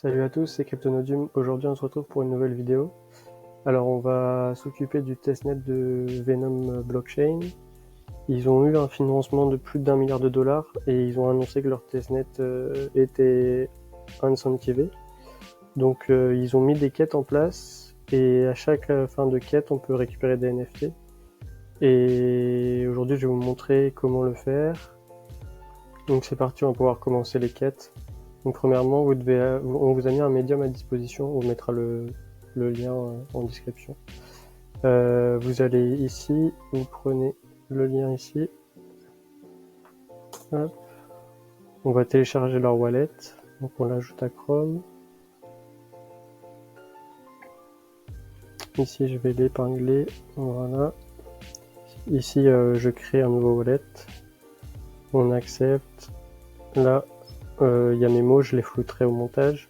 Salut à tous, c'est Cryptonodium. Aujourd'hui on se retrouve pour une nouvelle vidéo. Alors on va s'occuper du testnet de Venom Blockchain. Ils ont eu un financement de plus d'1 milliard de dollars et ils ont annoncé que leur testnet était incentivé. Donc ils ont mis des quêtes en place et à chaque fin de quête on peut récupérer des NFT. Et aujourd'hui je vais vous montrer comment le faire. Donc c'est parti, on va pouvoir commencer les quêtes. Donc premièrement, on vous a mis un médium à disposition, on vous mettra le lien en description. Vous allez ici, vous prenez le lien ici. Hop. On va télécharger leur wallet, donc on l'ajoute à Chrome. Ici je vais l'épingler, voilà. Ici je crée un nouveau wallet, on accepte. Là il y a mes mots, je les flouterai au montage.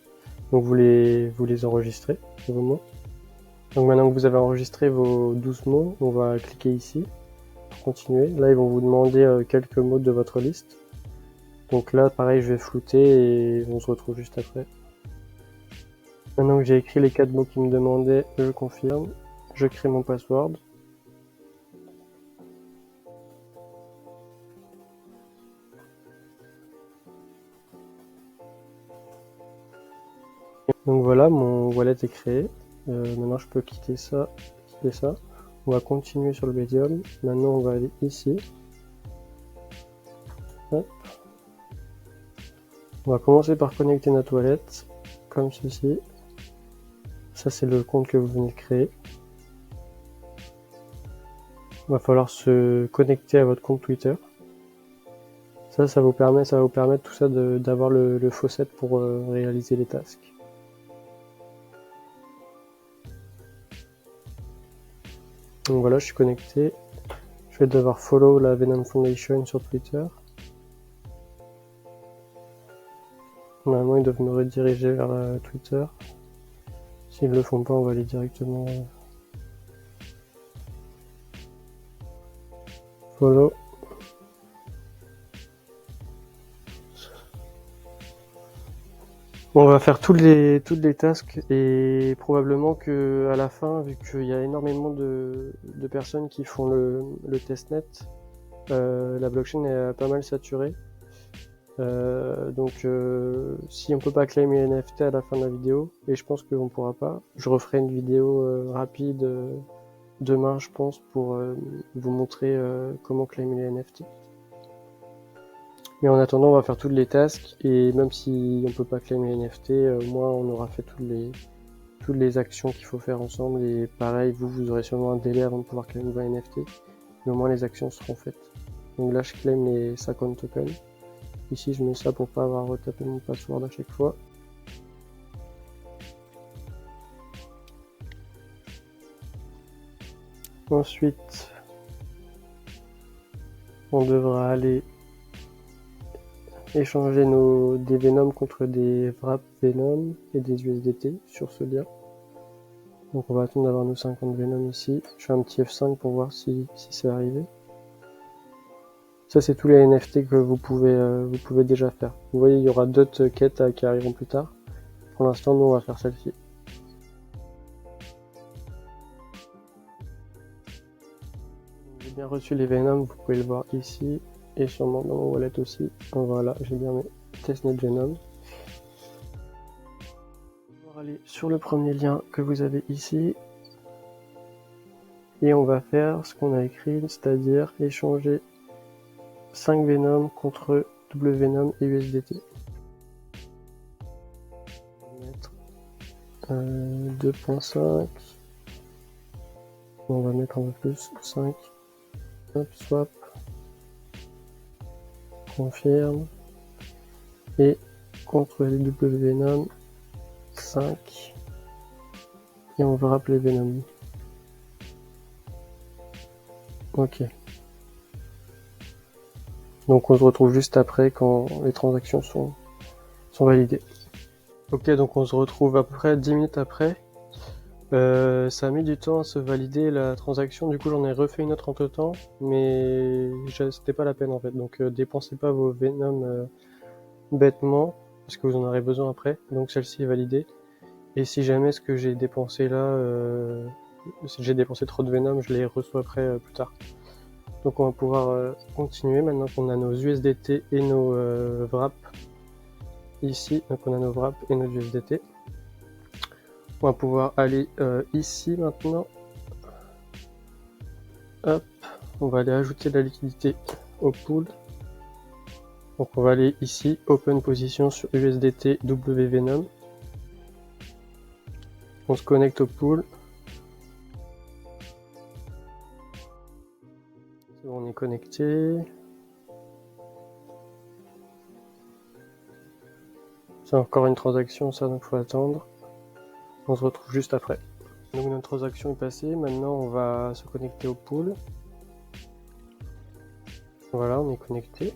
Donc vous les enregistrez, vos mots. Donc maintenant que vous avez enregistré vos 12 mots, on va cliquer ici pour continuer. Là, ils vont vous demander quelques mots de votre liste. Donc là, pareil, je vais flouter et on se retrouve juste après. Maintenant que j'ai écrit les 4 mots qu'ils me demandaient, je confirme. Je crée mon password. Donc voilà, mon wallet est créé. Maintenant, je peux quitter ça. On va continuer sur le médium. Maintenant, on va aller ici. Hop. On va commencer par connecter notre wallet, comme ceci. Ça, c'est le compte que vous venez de créer. Il va falloir se connecter à votre compte Twitter. Ça va vous permettre tout ça d'avoir le faucet pour réaliser les tasks. Donc voilà, je suis connecté. Je vais devoir follow la Venom Foundation sur Twitter. Normalement, ils doivent me rediriger vers Twitter. S'ils ne le font pas, on va aller directement follow. On va faire toutes les tasks et probablement que à la fin, vu qu'il y a énormément de personnes qui font le testnet, la blockchain est pas mal saturée. Donc si on peut pas claim les NFT à la fin de la vidéo, et je pense qu'on pourra pas, je referai une vidéo rapide demain, je pense, pour vous montrer comment claim les NFT. Mais en attendant, on va faire toutes les tasks, et même si on peut pas claim les NFT, au moins on aura fait toutes les actions qu'il faut faire ensemble, et pareil, vous aurez sûrement un délai avant de pouvoir claim vos NFT, mais au moins les actions seront faites. Donc là, je claim les 50 tokens. Ici, je mets ça pour pas avoir retapé mon password à chaque fois. Ensuite, on devra aller échanger des Venom contre des Wrap Venom et des USDT sur ce lien. Donc on va attendre d'avoir nos 50 Venom ici. Je fais un petit F5 pour voir si c'est arrivé. Ça, c'est tous les NFT que vous pouvez déjà faire. Vous voyez, il y aura d'autres quêtes qui arriveront plus tard. Pour l'instant, nous, on va faire celle-ci. J'ai bien reçu les Venom, vous pouvez le voir ici, et sûrement dans mon wallet aussi. Donc voilà, j'ai bien mes testnet Venom. On va aller sur le premier lien que vous avez ici. Et on va faire ce qu'on a écrit, c'est-à-dire échanger 5 Venom contre double Venom et USDT. On va mettre 2.5. On va mettre un peu plus, 5. Hop, swap. Confirme. Et contre les double Venom, 5. Et on va rappeler Venom. Ok. Donc on se retrouve juste après quand les transactions sont validées. Ok, donc on se retrouve à peu près 10 minutes après. Ça a mis du temps à se valider la transaction, du coup j'en ai refait une autre entre temps, mais c'était pas la peine en fait. Donc dépensez pas vos Venom bêtement. parce que vous en aurez besoin après. Donc celle-ci est validée. Et si jamais ce que j'ai dépensé là, si j'ai dépensé trop de Venom, je les reçois après plus tard. Donc on va pouvoir continuer maintenant qu'on a nos USDT et nos wraps ici. Donc on a nos wraps et nos USDT. On va pouvoir aller ici maintenant. Hop, on va aller ajouter de la liquidité au pool. Donc on va aller ici, open position sur USDT WVenom. On se connecte au pool. On est connecté. C'est encore une transaction ça, donc il faut attendre. On se retrouve juste après. Donc notre transaction est passée, maintenant on va se connecter au pool. Voilà, on est connecté.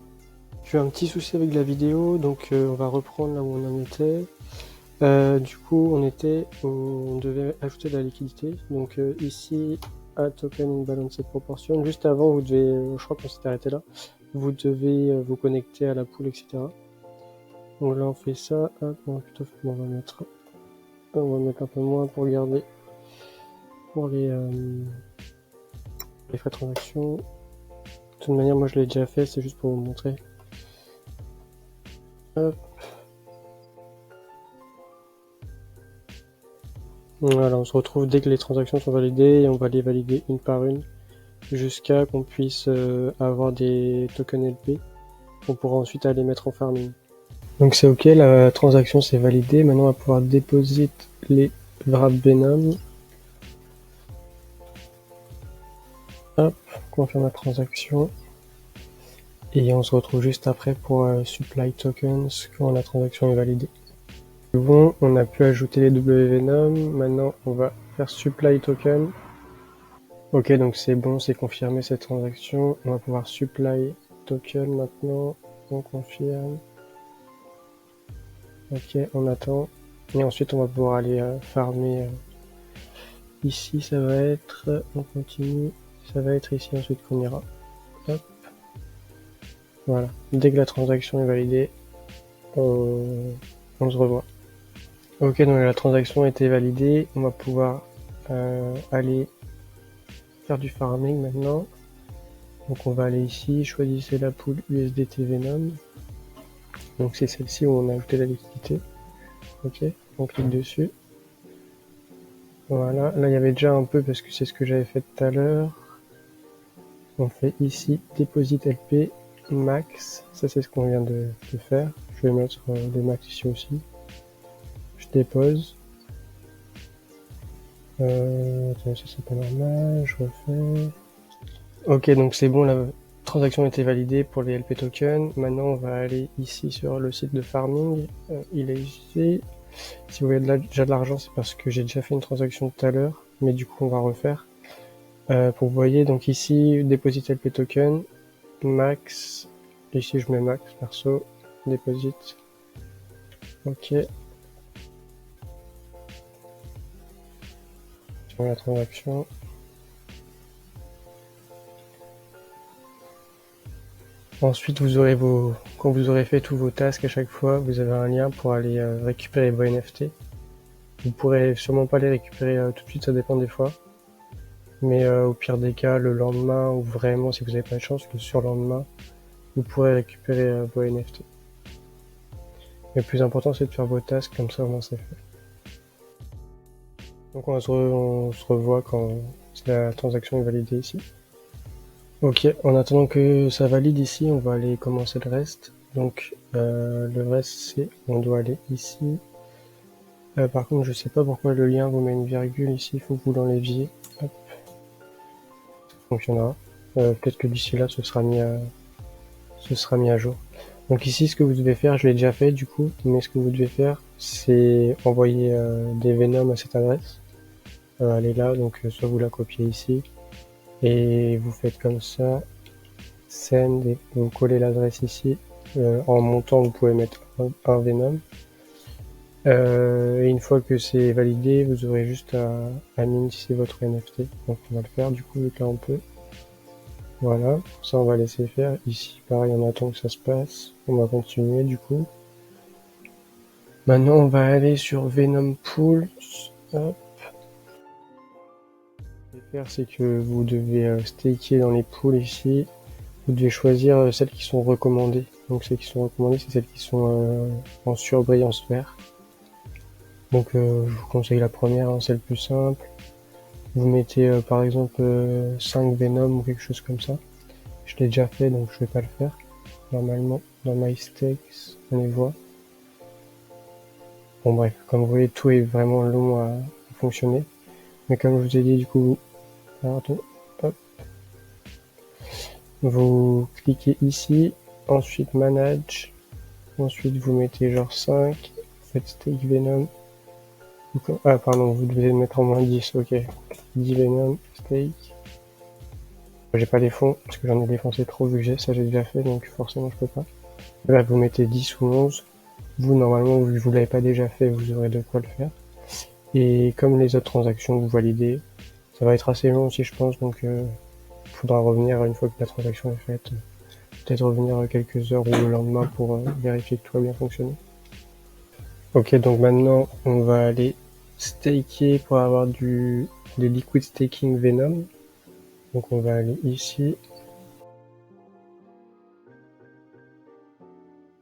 J'ai eu un petit souci avec la vidéo, donc on va reprendre là où on en était. Du coup, on devait ajouter de la liquidité. Donc ici, à token in balanced proportion. Juste avant, vous devez, je crois qu'on s'était arrêté là. Vous devez vous connecter à la pool, etc. Donc là, on fait ça. Hop, on va mettre un peu moins pour garder pour les frais de transaction. De toute manière, moi je l'ai déjà fait, c'est juste pour vous montrer. Hop. Voilà, on se retrouve dès que les transactions sont validées et on va les valider une par une jusqu'à qu'on puisse avoir des tokens LP qu'on pourra ensuite aller mettre en farming. Donc c'est ok, la transaction s'est validée. Maintenant on va pouvoir déposer les wraps Venom. Hop, confirme la transaction. Et on se retrouve juste après pour supply tokens quand la transaction est validée. Bon, on a pu ajouter les WVenom. Maintenant on va faire supply token. Ok, donc c'est bon, c'est confirmé cette transaction. On va pouvoir supply token maintenant. On confirme. Ok, on attend. Et ensuite, on va pouvoir aller farmer. Ici, ça va être... On continue. Ça va être ici ensuite qu'on ira. Hop. Voilà. Dès que la transaction est validée, on se revoit. Ok, donc la transaction a été validée. On va pouvoir aller faire du farming maintenant. Donc on va aller ici, choisissez la pool USDT Venom. Donc c'est celle-ci où on a ajouté la liquidité. Ok, on clique dessus. Voilà, là il y avait déjà un peu parce que c'est ce que j'avais fait tout à l'heure. On fait ici Deposit LP Max. Ça c'est ce qu'on vient de faire. Je vais mettre le max ici aussi. Je dépose. Ça c'est pas normal, je refais. Ok, donc c'est bon, la transaction a été validée pour les LP tokens. Maintenant on va aller ici sur le site de farming. Il est ici. Si vous voyez déjà de l'argent, c'est parce que j'ai déjà fait une transaction tout à l'heure, mais du coup on va refaire. Pour vous voyez, donc ici, Deposit LP Token, Max, ici je mets Max, perso, Deposit, ok. Sur la transaction. Ensuite, vous aurez quand vous aurez fait tous vos tasks à chaque fois, vous avez un lien pour aller récupérer vos NFT. Vous pourrez sûrement pas les récupérer tout de suite, ça dépend des fois. Mais au pire des cas, le lendemain, ou vraiment si vous n'avez pas de chance, le surlendemain, vous pourrez récupérer vos NFT. Le plus important, c'est de faire vos tasks, comme ça au moins c'est fait. Donc on se revoit quand la transaction est validée ici. Ok, en attendant que ça valide ici, on va aller commencer le reste. Donc le reste, c'est on doit aller ici. Par contre, je sais pas pourquoi le lien vous met une virgule ici, il faut que vous l'enleviez. Hop. Ça fonctionnera. Peut-être que d'ici là, ce sera mis à jour. Donc ici, ce que vous devez faire, je l'ai déjà fait du coup, mais ce que vous devez faire, c'est envoyer des Venom à cette adresse. Elle est là, donc soit vous la copiez ici, et vous faites comme ça, send, et vous collez l'adresse ici. En montant, vous pouvez mettre un Venom. Et une fois que c'est validé, vous aurez juste à minter votre NFT. Donc on va le faire du coup, vu que là on peut. Voilà, ça on va laisser faire. Ici, pareil, on attend que ça se passe. On va continuer du coup. Maintenant, on va aller sur Venom Pools. Hop. Ce que vous devez faire, c'est que vous devez staker dans les pools ici. Vous devez choisir celles qui sont recommandées. Donc celles qui sont recommandées, c'est celles qui sont en surbrillance vert. Donc je vous conseille la première, hein, c'est le plus simple. Vous mettez par exemple 5 Venom ou quelque chose comme ça. Je l'ai déjà fait, donc je vais pas le faire. Normalement, dans My Stakes, on les voit. Bon bref, comme vous voyez, tout est vraiment long à fonctionner. Mais comme je vous ai dit, du coup, pardon, hop, vous cliquez ici, ensuite Manage, ensuite vous mettez genre 5, faites Stake Venom. Ah pardon, vous devez le mettre en moins 10, ok. 10 Venom, Stake. J'ai pas les fonds, parce que j'en ai défoncé trop vu que ça j'ai déjà fait, donc forcément je peux pas. Là, vous mettez 10 ou 11. Vous, normalement, vu que vous l'avez pas déjà fait, vous aurez de quoi le faire. Et comme les autres transactions, vous validez. Ça va être assez long aussi, je pense, donc faudra revenir une fois que la transaction est faite. Peut-être revenir quelques heures ou le lendemain pour vérifier que tout a bien fonctionné. Ok, donc maintenant, on va aller staker pour avoir des liquid staking Venom. Donc on va aller ici.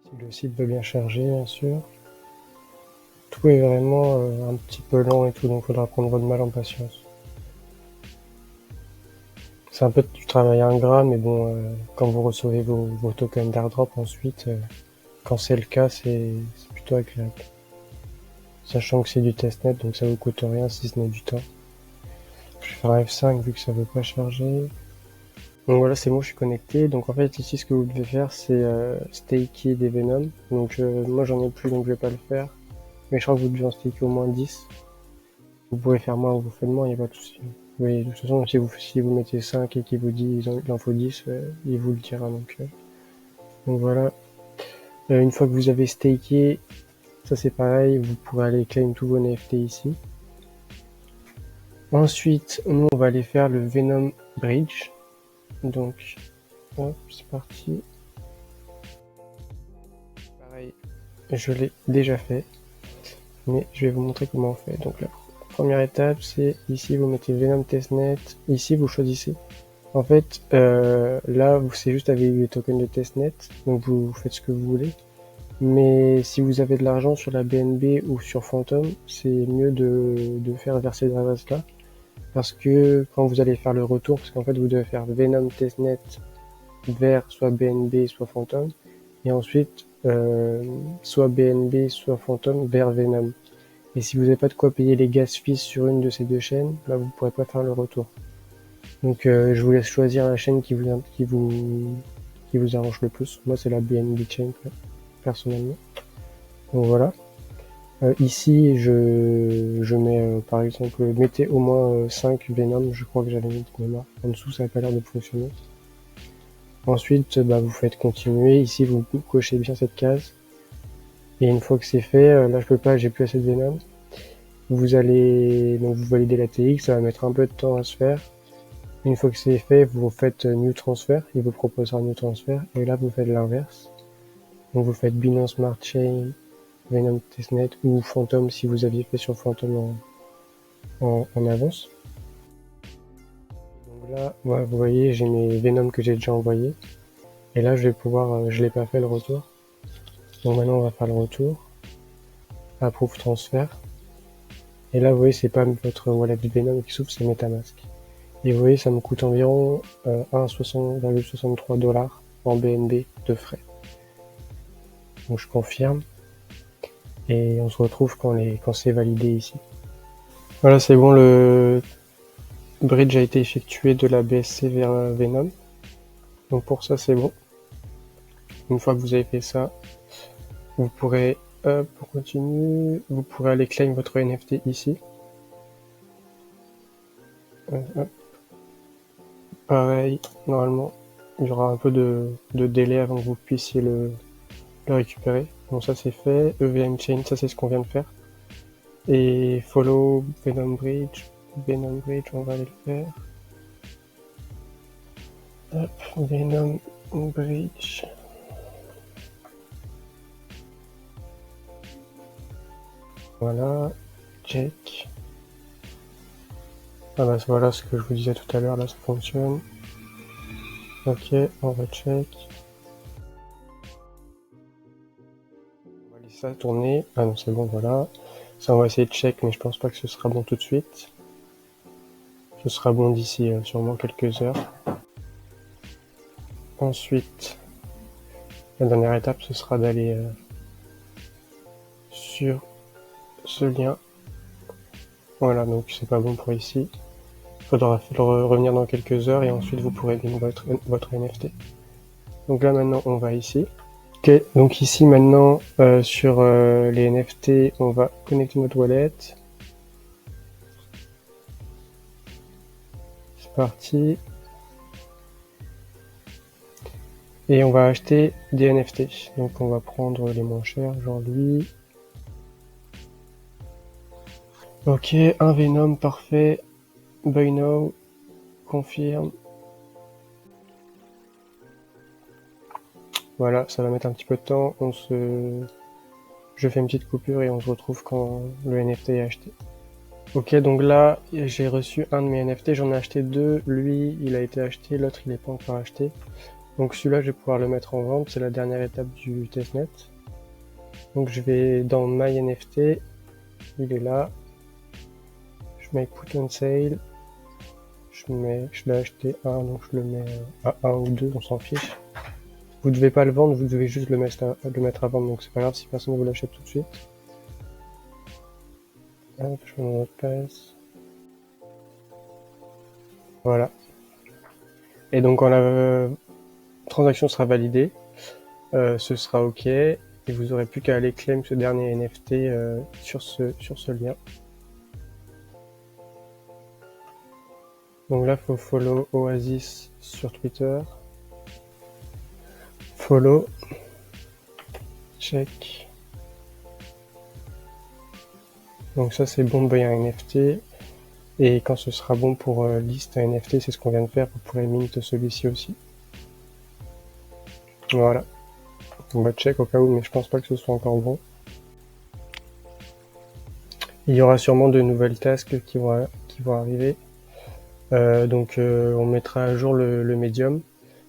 Si le site veut bien charger, bien sûr. Tout est vraiment un petit peu lent et tout, donc faudra prendre votre mal en patience. C'est un peu du travail ingrat, mais bon, quand vous recevez vos tokens d'airdrop ensuite, quand c'est le cas, c'est plutôt agréable. Sachant que c'est du testnet, donc ça vous coûte rien si ce n'est du temps. Je vais faire F5 vu que ça veut pas charger. Donc voilà, c'est bon, je suis connecté. Donc en fait, ici, ce que vous devez faire, c'est staker des Venom. Donc moi, j'en ai plus, donc je vais pas le faire. Mais je crois que vous devez en staker au moins 10. Vous pouvez faire moins ou vous faites moins, il n'y a pas de souci. Mais de toute façon, si vous mettez 5 et qu'il vous dit il en faut 10, il vous le dira. Donc voilà. Une fois que vous avez staké, ça c'est pareil, vous pourrez aller claim tous vos NFT ici. Ensuite, nous on va aller faire le Venom Bridge. Donc, hop, c'est parti. Pareil, je l'ai déjà fait, mais je vais vous montrer comment on fait. Donc la première étape, c'est ici vous mettez Venom Testnet. Ici vous choisissez. En fait, là c'est juste avec les tokens de testnet, donc vous faites ce que vous voulez. Mais si vous avez de l'argent sur la BNB ou sur Phantom, c'est mieux de faire verser l'adresse là. Parce que quand vous allez faire le retour, parce qu'en fait vous devez faire Venom Testnet vers soit BNB soit Phantom, et ensuite soit BNB soit Phantom vers Venom. Et si vous n'avez pas de quoi payer les gas fees sur une de ces deux chaînes, là vous pourrez pas faire le retour. Donc je vous laisse choisir la chaîne qui vous arrange le plus. Moi c'est la BNB chain personnellement. Donc voilà. Ici je mets par exemple, mettez au moins 5 Venom, je crois que j'avais mis de mémoire. En dessous ça n'a pas l'air de fonctionner. Ensuite vous faites continuer, ici vous cochez bien cette case. Et une fois que c'est fait, là je peux pas, j'ai plus assez de Venom. Vous allez donc vous validez la TX, ça va mettre un peu de temps à se faire. Une fois que c'est fait, vous faites New Transfer, il vous proposera New Transfer, et là vous faites l'inverse. Donc vous faites Binance Smart Chain, Venom Testnet ou Phantom si vous aviez fait sur Phantom en avance. Donc là, ouais, vous voyez, j'ai mes Venom que j'ai déjà envoyés. Et là, je vais pouvoir, je l'ai pas fait le retour. Donc maintenant, on va faire le retour. Approve transfert. Et là, vous voyez, c'est pas votre wallet de Venom qui s'ouvre, c'est MetaMask. Et vous voyez, ça me coûte environ 1,63 $ en BNB de frais. Donc je confirme. Et on se retrouve quand c'est validé ici. Voilà, c'est bon, le bridge a été effectué de la BSC vers Venom. Donc pour ça, c'est bon. Une fois que vous avez fait ça, vous pourrez, pour continuer, vous pourrez aller claim votre NFT ici. Pareil, normalement, il y aura un peu de délai avant que vous puissiez le récupérer. Bon, ça c'est fait. EVM Chain, ça c'est ce qu'on vient de faire. Et follow Venom Bridge. Venom Bridge, on va aller le faire. Hop, Venom Bridge. Voilà, check. Ah bah voilà ce que je vous disais tout à l'heure, là ça fonctionne. Ok, on va check. On va laisser ça tourner. Ah non c'est bon, voilà. Ça on va essayer de check, mais je pense pas que ce sera bon tout de suite. Ce sera bon d'ici sûrement quelques heures. Ensuite, la dernière étape ce sera d'aller sur ce lien. Voilà, donc c'est pas bon pour ici. Il faudra revenir dans quelques heures et ensuite vous pourrez lire votre NFT. Donc là maintenant on va ici. Ok, donc ici maintenant sur les NFT, on va connecter notre wallet. C'est parti. Et on va acheter des NFT. Donc on va prendre les moins chers, genre lui. Ok, un Venom, parfait. Buy now, confirme. Voilà, ça va mettre un petit peu de temps. Je fais une petite coupure et on se retrouve quand le NFT est acheté. Ok, donc là, j'ai reçu un de mes NFT, j'en ai acheté deux. Lui, il a été acheté, l'autre, il n'est pas encore acheté. Donc celui-là, je vais pouvoir le mettre en vente, c'est la dernière étape du testnet. Donc je vais dans My NFT, il est là. Je mets Put on Sale. Je l'ai acheté un, donc je le mets à 1 ou 2, on s'en fiche. Vous devez pas le vendre, vous devez juste le mettre à vendre, donc c'est pas grave si personne ne vous l'achète tout de suite. Hop, je mets mon mot de passe. Voilà. Et donc quand la transaction sera validée, ce sera OK, et vous aurez plus qu'à aller claim ce dernier NFT sur ce lien. Donc là, il faut follow Oasis sur Twitter. Follow. Check. Donc ça, c'est bon de buy un NFT. Et quand ce sera bon pour list un NFT, c'est ce qu'on vient de faire, vous pourrez mint celui-ci aussi. Voilà. On va check au cas où, mais je pense pas que ce soit encore bon. Il y aura sûrement de nouvelles tasks qui vont arriver. Donc on mettra à jour le Medium.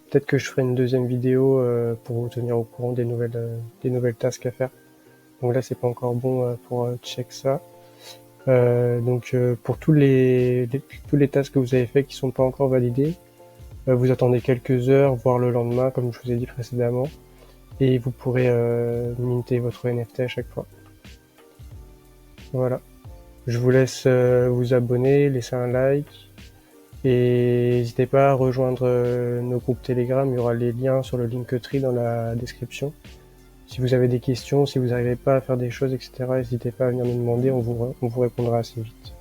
Peut-être que je ferai une deuxième vidéo pour vous tenir au courant des nouvelles tasks à faire. Donc là c'est pas encore bon pour check ça. Donc pour tous les tasks que vous avez fait qui sont pas encore validés, vous attendez quelques heures, voire le lendemain, comme je vous ai dit précédemment, et vous pourrez minter votre NFT à chaque fois. Voilà. Je vous laisse vous abonner, laisser un like, et n'hésitez pas à rejoindre nos groupes Telegram, il y aura les liens sur le Linktree dans la description. Si vous avez des questions, si vous n'arrivez pas à faire des choses, etc., n'hésitez pas à venir nous demander, on vous répondra assez vite.